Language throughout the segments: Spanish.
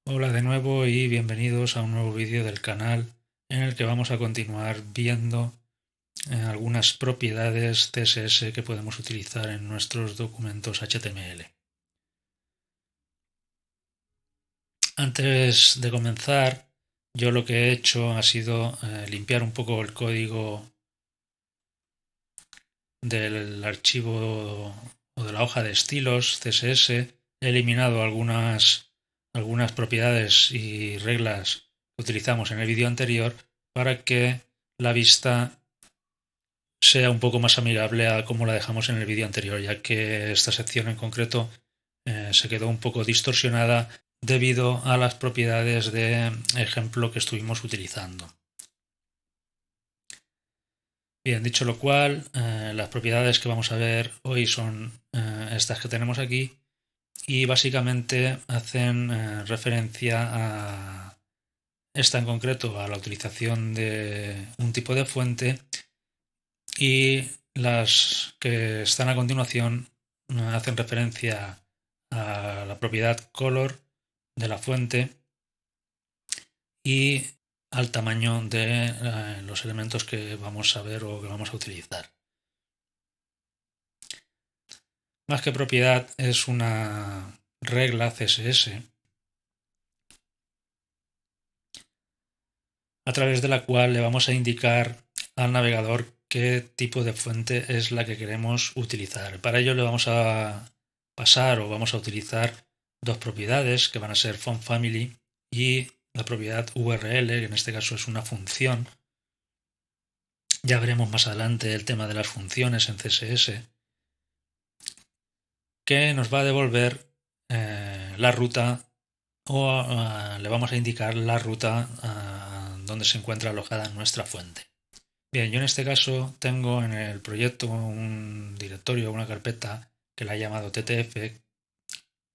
Hola de nuevo y bienvenidos a un nuevo vídeo del canal en el que vamos a continuar viendo algunas propiedades CSS que podemos utilizar en nuestros documentos HTML. Antes de comenzar, yo lo que he hecho ha sido limpiar un poco el código del archivo o de la hoja de estilos CSS. He eliminado algunas propiedades y reglas que utilizamos en el vídeo anterior para que la vista sea un poco más amigable a como la dejamos en el vídeo anterior, ya que esta sección en concreto se quedó un poco distorsionada debido a las propiedades de ejemplo que estuvimos utilizando. Bien, dicho lo cual, las propiedades que vamos a ver hoy son estas que tenemos aquí y básicamente hacen referencia a esta en concreto, a la utilización de un tipo de fuente, y las que están a continuación hacen referencia a la propiedad color de la fuente y al tamaño de los elementos que vamos a ver o que vamos a utilizar. Más que propiedad, es una regla CSS a través de la cual le vamos a indicar al navegador qué tipo de fuente es la que queremos utilizar. Para ello le vamos a pasar o vamos a utilizar dos propiedades que van a ser FontFamily y la propiedad URL, que en este caso es una función. Ya veremos más adelante el tema de las funciones en CSS, que nos va a devolver la ruta o le vamos a indicar la ruta donde se encuentra alojada nuestra fuente. Bien, yo en este caso tengo en el proyecto un directorio, una carpeta que la he llamado TTF,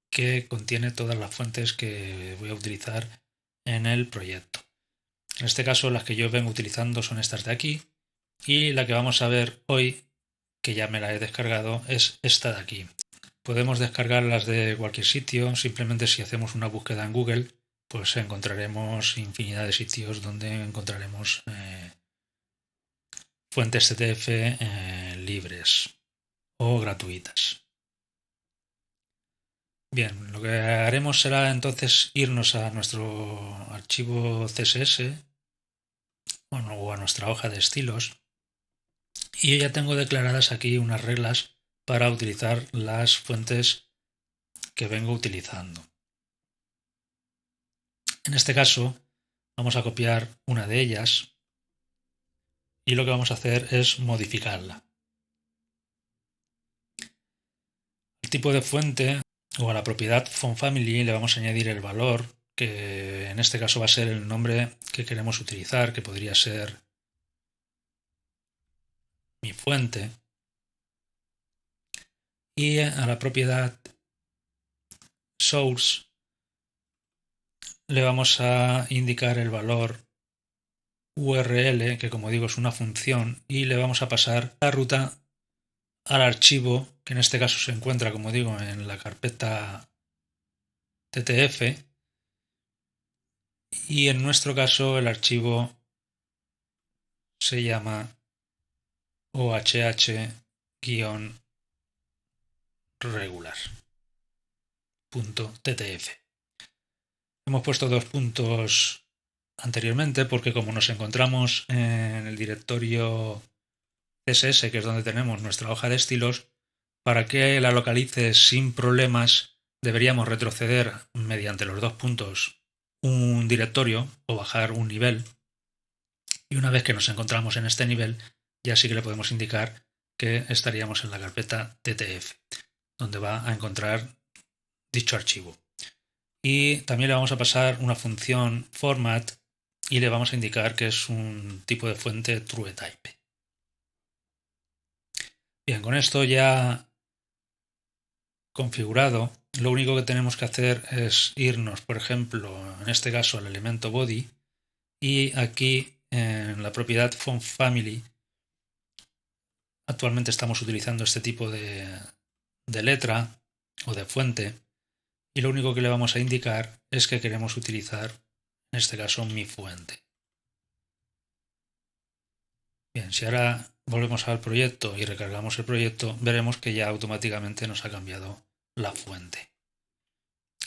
que contiene todas las fuentes que voy a utilizar en el proyecto. En este caso las que yo vengo utilizando son estas de aquí, y la que vamos a ver hoy, que ya me la he descargado, es esta de aquí. Podemos descargarlas de cualquier sitio, simplemente si hacemos una búsqueda en Google, pues encontraremos infinidad de sitios donde encontraremos fuentes TTF libres o gratuitas. Bien, lo que haremos será entonces irnos a nuestro archivo CSS, o a nuestra hoja de estilos, y yo ya tengo declaradas aquí unas reglas para utilizar las fuentes que vengo utilizando. En este caso vamos a copiar una de ellas y lo que vamos a hacer es modificarla. El tipo de fuente o a la propiedad FontFamily le vamos a añadir el valor, que en este caso va a ser el nombre que queremos utilizar, que podría ser mi fuente, y a la propiedad source le vamos a indicar el valor URL, que como digo es una función, y le vamos a pasar la ruta al archivo, que en este caso se encuentra, como digo, en la carpeta TTF, y en nuestro caso el archivo se llama ohh-regular.ttf. Hemos puesto dos puntos anteriormente porque como nos encontramos en el directorio CSS, que es donde tenemos nuestra hoja de estilos, para que la localice sin problemas deberíamos retroceder mediante los dos puntos un directorio o bajar un nivel, y una vez que nos encontramos en este nivel ya sí que le podemos indicar que estaríamos en la carpeta TTF, donde va a encontrar dicho archivo. Y también le vamos a pasar una función format y le vamos a indicar que es un tipo de fuente TrueType. Bien, con esto ya configurado, lo único que tenemos que hacer es irnos, por ejemplo, en este caso al elemento body, y aquí en la propiedad FontFamily actualmente estamos utilizando este tipo de letra o de fuente, y lo único que le vamos a indicar es que queremos utilizar, en este caso, mi fuente. Bien, si ahora volvemos al proyecto y recargamos el proyecto, veremos que ya automáticamente nos ha cambiado la fuente.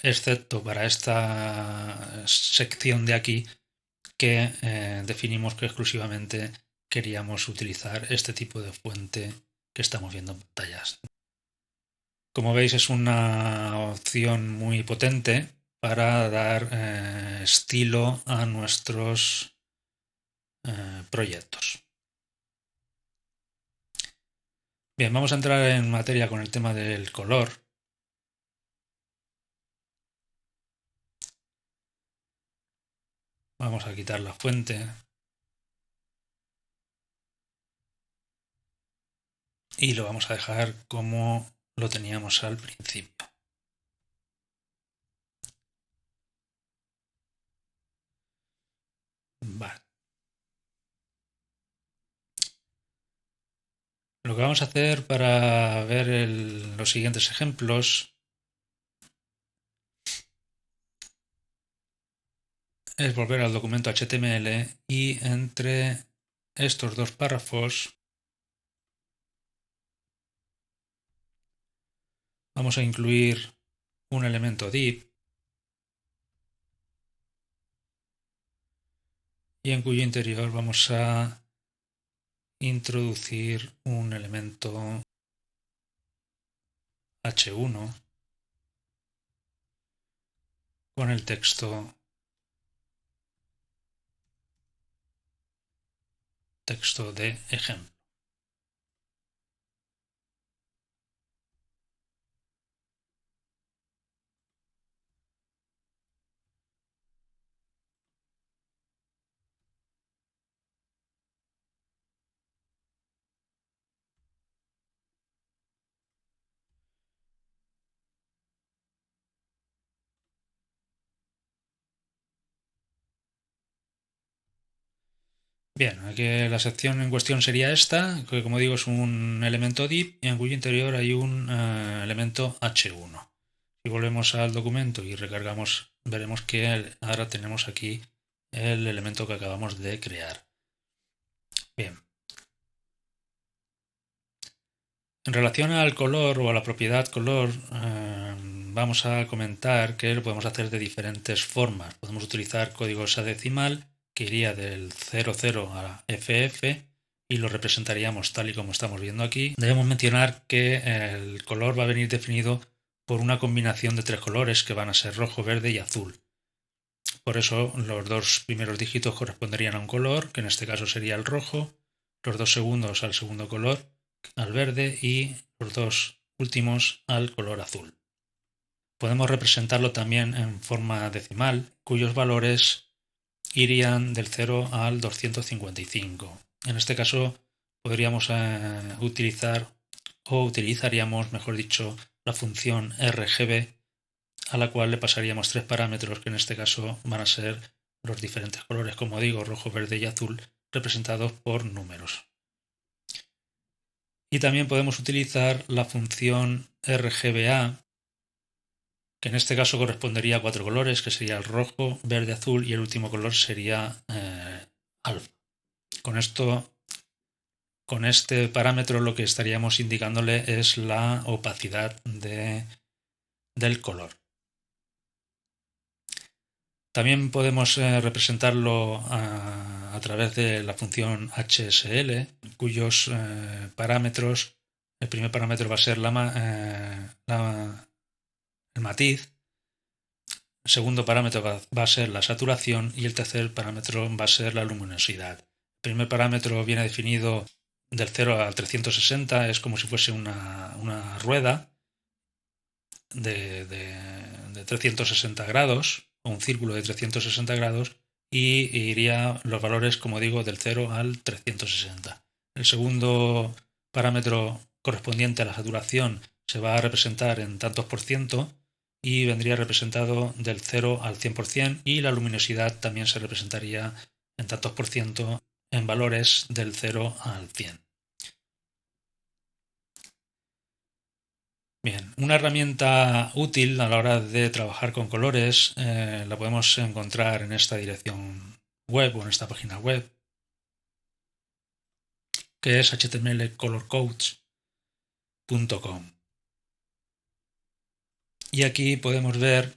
Excepto para esta sección de aquí que definimos que exclusivamente queríamos utilizar este tipo de fuente que estamos viendo en pantallas. Como veis, es una opción muy potente para dar estilo a nuestros proyectos. Bien, vamos a entrar en materia con el tema del color. Vamos a quitar la fuente y lo vamos a dejar como lo teníamos al principio. Vale. Lo que vamos a hacer para ver los siguientes ejemplos es volver al documento HTML y entre estos dos párrafos vamos a incluir un elemento div y en cuyo interior vamos a introducir un elemento h1 con el texto de ejemplo. Bien, aquí la sección en cuestión sería esta, que como digo es un elemento div y en cuyo interior hay un elemento h1. Si volvemos al documento y recargamos, veremos que ahora tenemos aquí el elemento que acabamos de crear. Bien. En relación al color o a la propiedad color, vamos a comentar que lo podemos hacer de diferentes formas. Podemos utilizar código hexadecimal que iría del 00 a FF y lo representaríamos tal y como estamos viendo aquí. Debemos mencionar que el color va a venir definido por una combinación de tres colores que van a ser rojo, verde y azul. Por eso los dos primeros dígitos corresponderían a un color, que en este caso sería el rojo, los dos segundos al segundo color, al verde, y los dos últimos al color azul. Podemos representarlo también en forma decimal, cuyos valores irían del 0 al 255. En este caso podríamos utilizar o utilizaríamos, mejor dicho, la función RGB, a la cual le pasaríamos tres parámetros que en este caso van a ser los diferentes colores, como digo, rojo, verde y azul, representados por números. Y también podemos utilizar la función RGBA, que en este caso correspondería a cuatro colores, que sería el rojo, verde, azul, y el último color sería alfa. Con este parámetro lo que estaríamos indicándole es la opacidad del color. También podemos representarlo a través de la función HSL, cuyos parámetros, el primer parámetro va a ser el matiz, el segundo parámetro va a ser la saturación y el tercer parámetro va a ser la luminosidad. El primer parámetro viene definido del 0 al 360, es como si fuese una rueda de 360 grados, o un círculo de 360 grados, y iría los valores, como digo, del 0 al 360. El segundo parámetro correspondiente a la saturación se va a representar en tantos por ciento y vendría representado del 0 al 100%, y la luminosidad también se representaría en tantos por ciento en valores del 0 al 100. Bien, una herramienta útil a la hora de trabajar con colores la podemos encontrar en esta dirección web o en esta página web, que es htmlcolorcodes.com. Y aquí podemos ver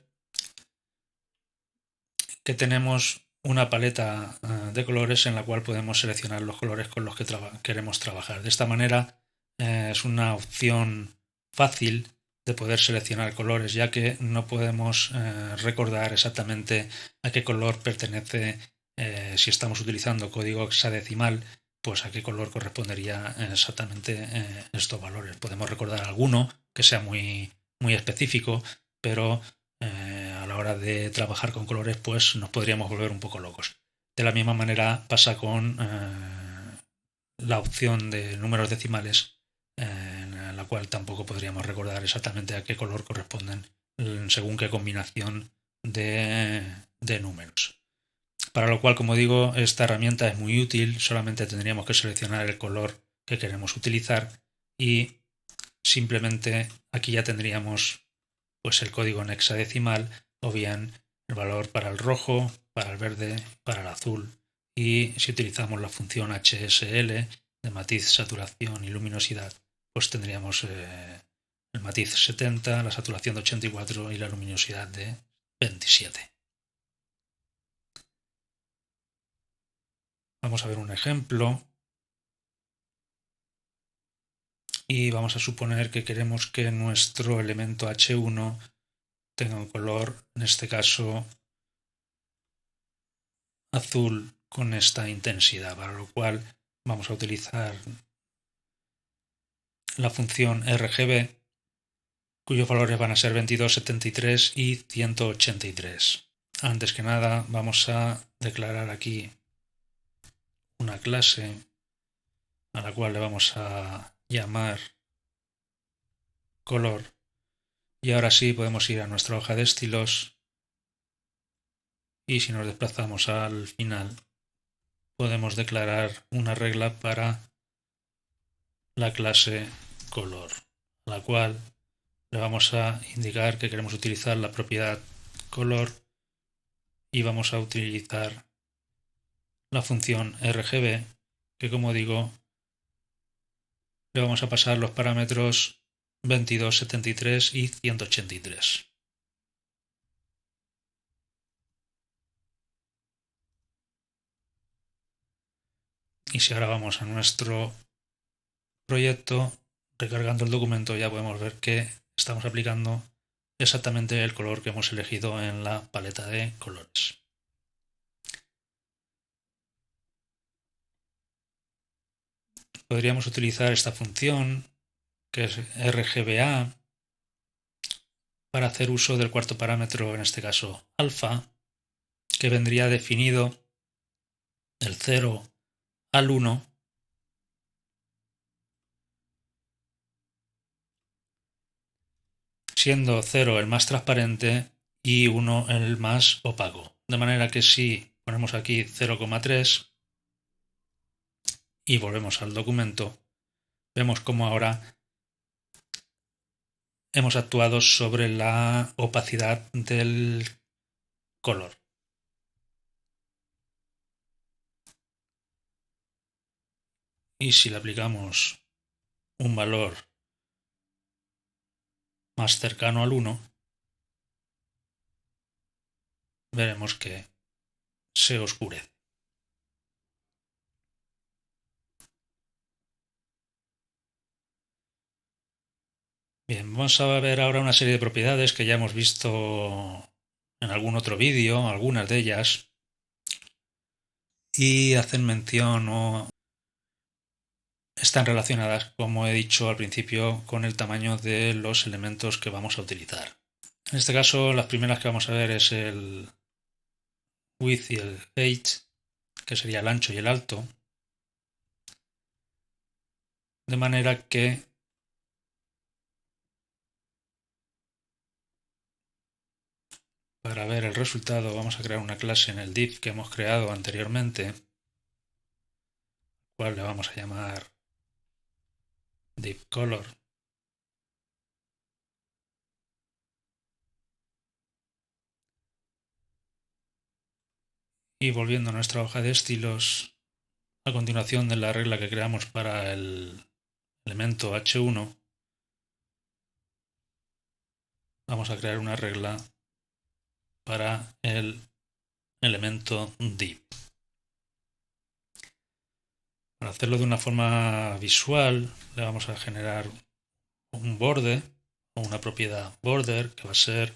que tenemos una paleta de colores en la cual podemos seleccionar los colores con los que queremos trabajar. De esta manera es una opción fácil de poder seleccionar colores, ya que no podemos recordar exactamente a qué color pertenece, si estamos utilizando código hexadecimal, pues a qué color correspondería exactamente estos valores. Podemos recordar alguno que sea muy específico, pero a la hora de trabajar con colores pues nos podríamos volver un poco locos. De la misma manera pasa con la opción de números decimales, en la cual tampoco podríamos recordar exactamente a qué color corresponden según qué combinación de números. Para lo cual, como digo, esta herramienta es muy útil, solamente tendríamos que seleccionar el color que queremos utilizar y simplemente aquí ya tendríamos pues el código en hexadecimal o bien el valor para el rojo, para el verde, para el azul. Y si utilizamos la función HSL de matiz, saturación y luminosidad, pues tendríamos el matiz 70, la saturación de 84 y la luminosidad de 27. Vamos a ver un ejemplo y vamos a suponer que queremos que nuestro elemento H1 tenga un color, en este caso azul, con esta intensidad, para lo cual vamos a utilizar la función RGB, cuyos valores van a ser 22, 73 y 183. Antes que nada vamos a declarar aquí una clase a la cual le vamos a llamar color, y ahora sí podemos ir a nuestra hoja de estilos y si nos desplazamos al final podemos declarar una regla para la clase color, a la cual le vamos a indicar que queremos utilizar la propiedad color y vamos a utilizar la función RGB, que como digo le vamos a pasar los parámetros 22, 73 y 183. Y si ahora vamos a nuestro proyecto, recargando el documento, ya podemos ver que estamos aplicando exactamente el color que hemos elegido en la paleta de colores. Podríamos utilizar esta función, que es RGBA, para hacer uso del cuarto parámetro, en este caso alfa, que vendría definido del 0 al 1, siendo 0 el más transparente y 1 el más opaco. De manera que si ponemos aquí 0,3 y volvemos al documento, vemos como ahora hemos actuado sobre la opacidad del color. Y si le aplicamos un valor más cercano al 1, veremos que se oscurece. Bien, vamos a ver ahora una serie de propiedades que ya hemos visto en algún otro vídeo, algunas de ellas, y hacen mención o están relacionadas, como he dicho al principio, con el tamaño de los elementos que vamos a utilizar. En este caso, las primeras que vamos a ver es el width y el height, que sería el ancho y el alto, de manera que para ver el resultado vamos a crear una clase en el div que hemos creado anteriormente, cual le vamos a llamar div color, Y volviendo a nuestra hoja de estilos, a continuación de la regla que creamos para el elemento H1, vamos a crear una regla para el elemento div. Para hacerlo de una forma visual, le vamos a generar un borde o una propiedad border que va a ser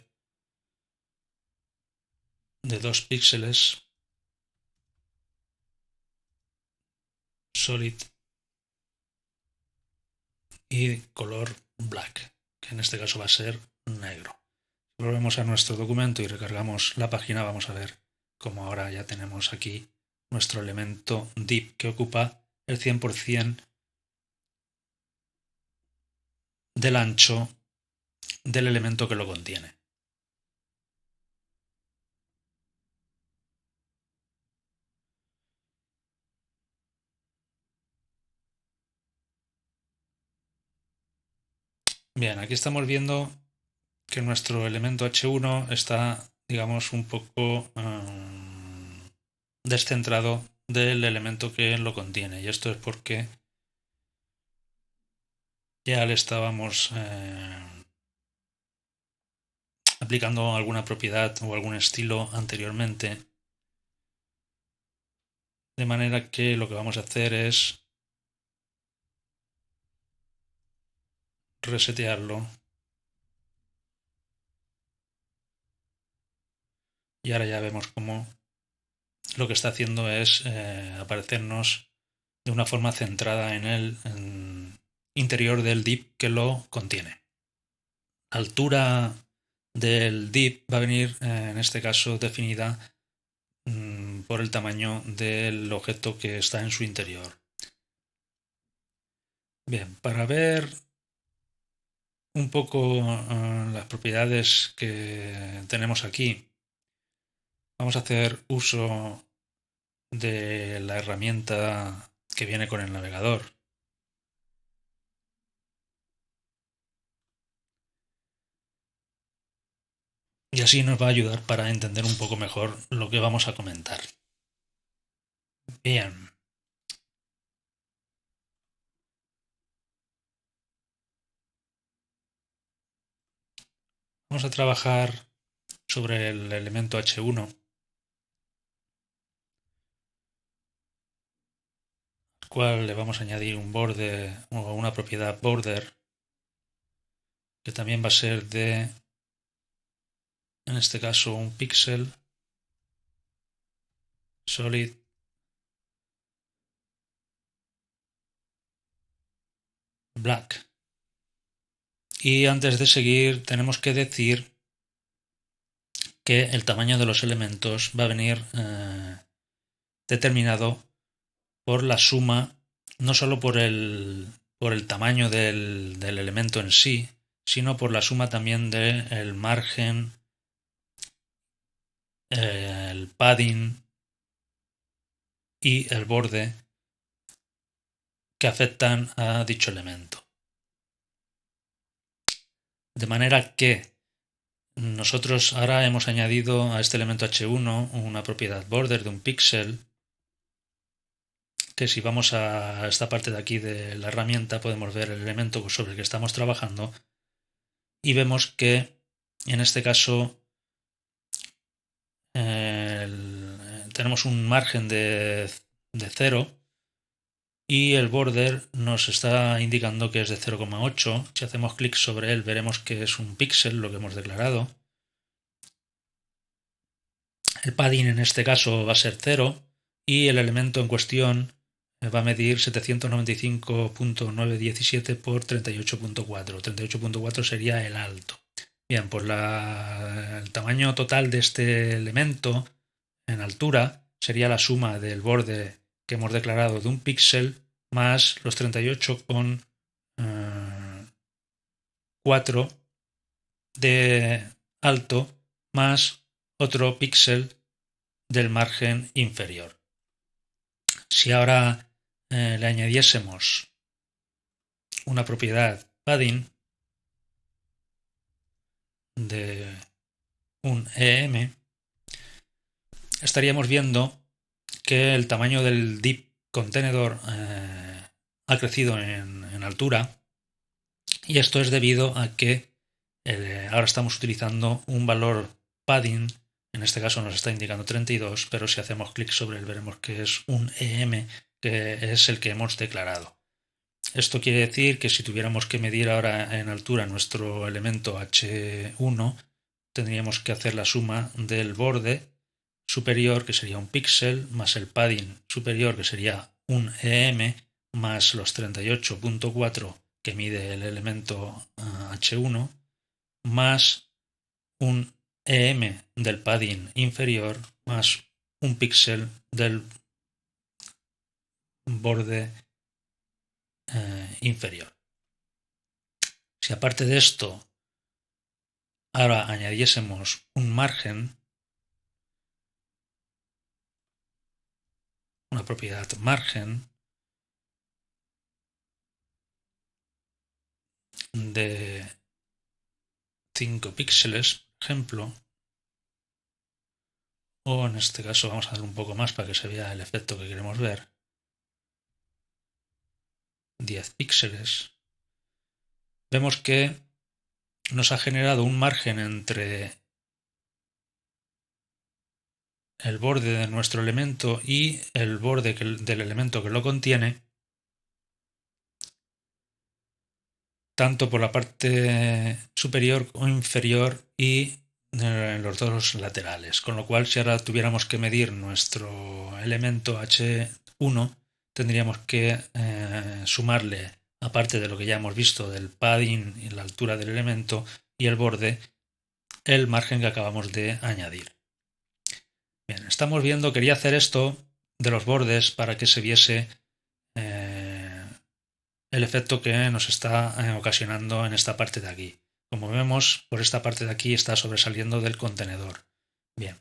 de 2 píxeles solid y color black, que en este caso va a ser negro. Si volvemos a nuestro documento y recargamos la página, vamos a ver cómo ahora ya tenemos aquí nuestro elemento div que ocupa el 100% del ancho del elemento que lo contiene. Bien, aquí estamos viendo que nuestro elemento H1 está, digamos, un poco descentrado del elemento que lo contiene. Y esto es porque ya le estábamos aplicando alguna propiedad o algún estilo anteriormente. De manera que lo que vamos a hacer es resetearlo. Y ahora ya vemos cómo lo que está haciendo es aparecernos de una forma centrada en el interior del div que lo contiene. La altura del div va a venir, en este caso, definida por el tamaño del objeto que está en su interior. Bien, para ver un poco las propiedades que tenemos aquí, vamos a hacer uso de la herramienta que viene con el navegador. Y así nos va a ayudar para entender un poco mejor lo que vamos a comentar. Bien. Vamos a trabajar sobre el elemento H1, al cual le vamos a añadir un borde o una propiedad border, que también va a ser de, en este caso, un píxel solid black. Y antes de seguir tenemos que decir que el tamaño de los elementos va a venir determinado por la suma, no solo por el tamaño del elemento en sí, sino por la suma también del margen, el padding y el borde que afectan a dicho elemento. De manera que nosotros ahora hemos añadido a este elemento H1 una propiedad border de un píxel, que si vamos a esta parte de aquí de la herramienta podemos ver el elemento sobre el que estamos trabajando y vemos que en este caso tenemos un margen de 0 y el border nos está indicando que es de 0,8. Si hacemos clic sobre él veremos que es un píxel lo que hemos declarado. El padding en este caso va a ser 0 y el elemento en cuestión va a medir 795.917 por 38.4. 38.4 sería el alto. Bien, pues el tamaño total de este elemento en altura sería la suma del borde que hemos declarado de un píxel más los 38,4 de alto más otro píxel del margen inferior. Si ahora le añadiésemos una propiedad padding de un EM, estaríamos viendo que el tamaño del div contenedor ha crecido en altura, y esto es debido a que ahora estamos utilizando un valor padding. En este caso nos está indicando 32, pero si hacemos clic sobre él veremos que es un EM, que es el que hemos declarado. Esto quiere decir que si tuviéramos que medir ahora en altura nuestro elemento H1, tendríamos que hacer la suma del borde superior, que sería un píxel, más el padding superior, que sería un EM, más los 38.4 que mide el elemento H1, más un EM del padding inferior, más un píxel del borde inferior. Si aparte de esto ahora añadiésemos un margen, una propiedad margen de 5 píxeles, por ejemplo, o en este caso vamos a dar un poco más para que se vea el efecto que queremos ver, 10 píxeles, vemos que nos ha generado un margen entre el borde de nuestro elemento y el borde del elemento que lo contiene, tanto por la parte superior o inferior y en los dos laterales, con lo cual si ahora tuviéramos que medir nuestro elemento H1 tendríamos que sumarle, aparte de lo que ya hemos visto del padding y la altura del elemento y el borde, el margen que acabamos de añadir. Bien, estamos viendo, quería hacer esto de los bordes para que se viese el efecto que nos está ocasionando en esta parte de aquí. Como vemos, por esta parte de aquí está sobresaliendo del contenedor. Bien,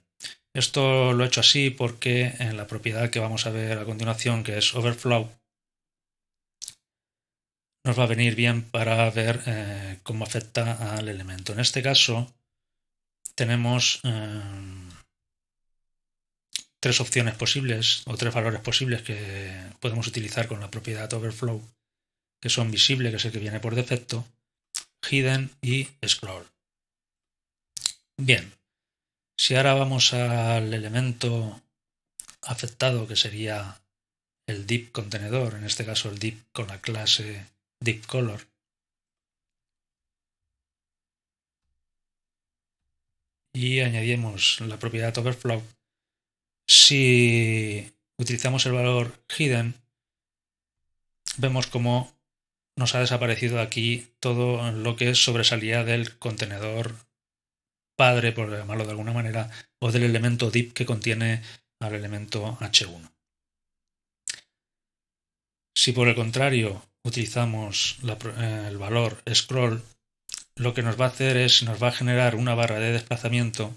esto lo he hecho así porque en la propiedad que vamos a ver a continuación, que es Overflow, nos va a venir bien para ver cómo afecta al elemento. En este caso tenemos tres opciones posibles o tres valores posibles que podemos utilizar con la propiedad Overflow, que son visible, que es el que viene por defecto, hidden y scroll. Bien, si ahora vamos al elemento afectado, que sería el div contenedor, en este caso el div con la clase div color, y añadimos la propiedad overflow, si utilizamos el valor hidden, vemos como nos ha desaparecido aquí todo lo que sobresalía del contenedor padre, por llamarlo de alguna manera, o del elemento div que contiene al elemento H1. Si por el contrario utilizamos el valor scroll, lo que nos va a hacer es nos va a generar una barra de desplazamiento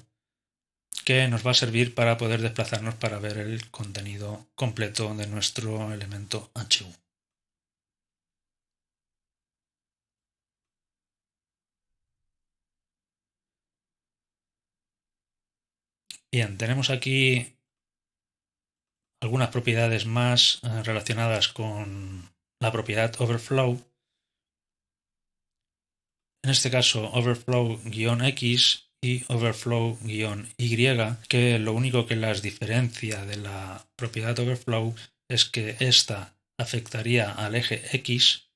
que nos va a servir para poder desplazarnos para ver el contenido completo de nuestro elemento H1. Bien, tenemos aquí algunas propiedades más relacionadas con la propiedad overflow. En este caso, overflow-x y overflow-y, que lo único que las diferencia de la propiedad overflow es que esta afectaría al eje X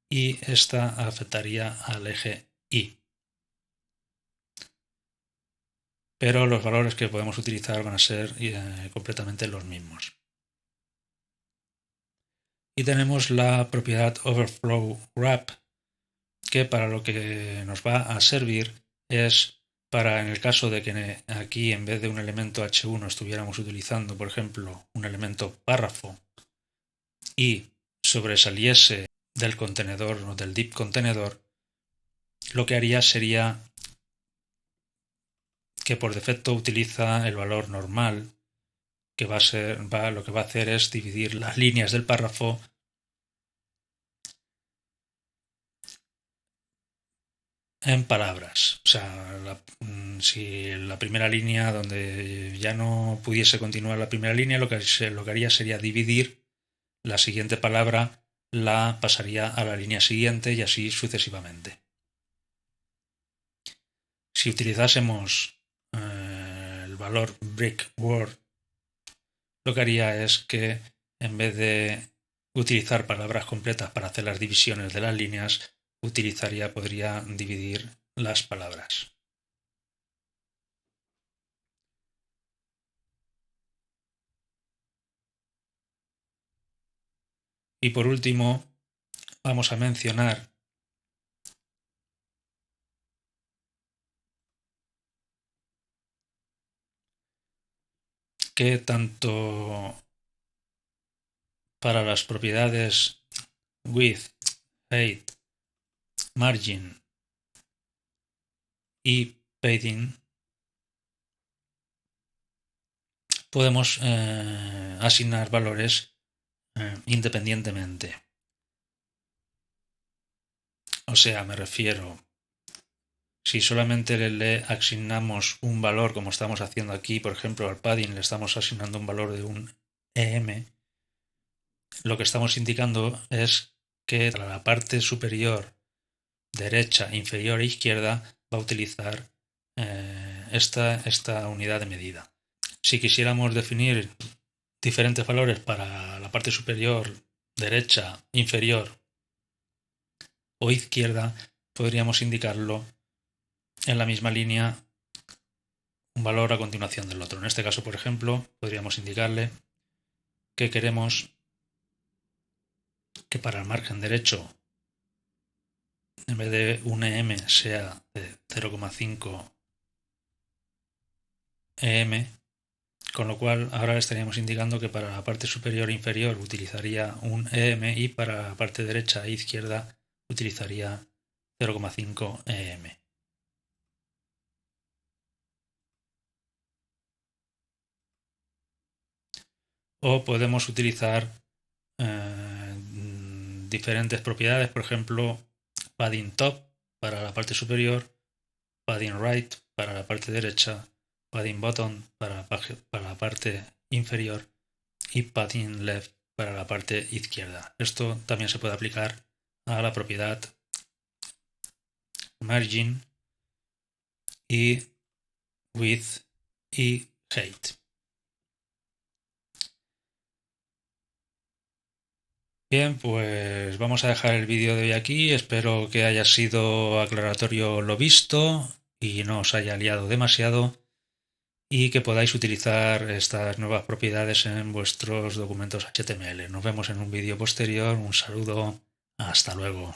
y esta afectaría al eje Y. Pero los valores que podemos utilizar van a ser completamente los mismos. Y tenemos la propiedad overflow wrap, que para lo que nos va a servir es para, en el caso de que aquí en vez de un elemento H1 estuviéramos utilizando, por ejemplo, un elemento párrafo y sobresaliese del contenedor o del div contenedor, lo que haría sería que por defecto utiliza el valor normal, que lo que va a hacer es dividir las líneas del párrafo en palabras. O sea, si la primera línea, donde ya no pudiese continuar la primera línea, lo que haría sería dividir la siguiente palabra, la pasaría a la línea siguiente y así sucesivamente. Si utilizásemos el valor break word, lo que haría es que en vez de utilizar palabras completas para hacer las divisiones de las líneas, podría dividir las palabras. Y por último, vamos a mencionar que tanto para las propiedades width, height, margin y padding podemos asignar valores independientemente. O sea, me refiero, si solamente le asignamos un valor, como estamos haciendo aquí, por ejemplo, al padding le estamos asignando un valor de un EM, lo que estamos indicando es que para la parte superior, derecha, inferior e izquierda va a utilizar esta unidad de medida. Si quisiéramos definir diferentes valores para la parte superior, derecha, inferior o izquierda, podríamos indicarlo en la misma línea un valor a continuación del otro. En este caso, por ejemplo, podríamos indicarle que queremos que para el margen derecho, en vez de un EM, sea de 0,5 EM, con lo cual ahora le estaríamos indicando que para la parte superior e inferior utilizaría un EM y para la parte derecha e izquierda utilizaría 0,5 EM. O podemos utilizar diferentes propiedades, por ejemplo, padding top para la parte superior, padding right para la parte derecha, padding bottom para la parte inferior y padding left para la parte izquierda. Esto también se puede aplicar a la propiedad margin y width y height. Bien, pues vamos a dejar el vídeo de hoy aquí. Espero que haya sido aclaratorio lo visto y no os haya liado demasiado y que podáis utilizar estas nuevas propiedades en vuestros documentos HTML. Nos vemos en un vídeo posterior. Un saludo. Hasta luego.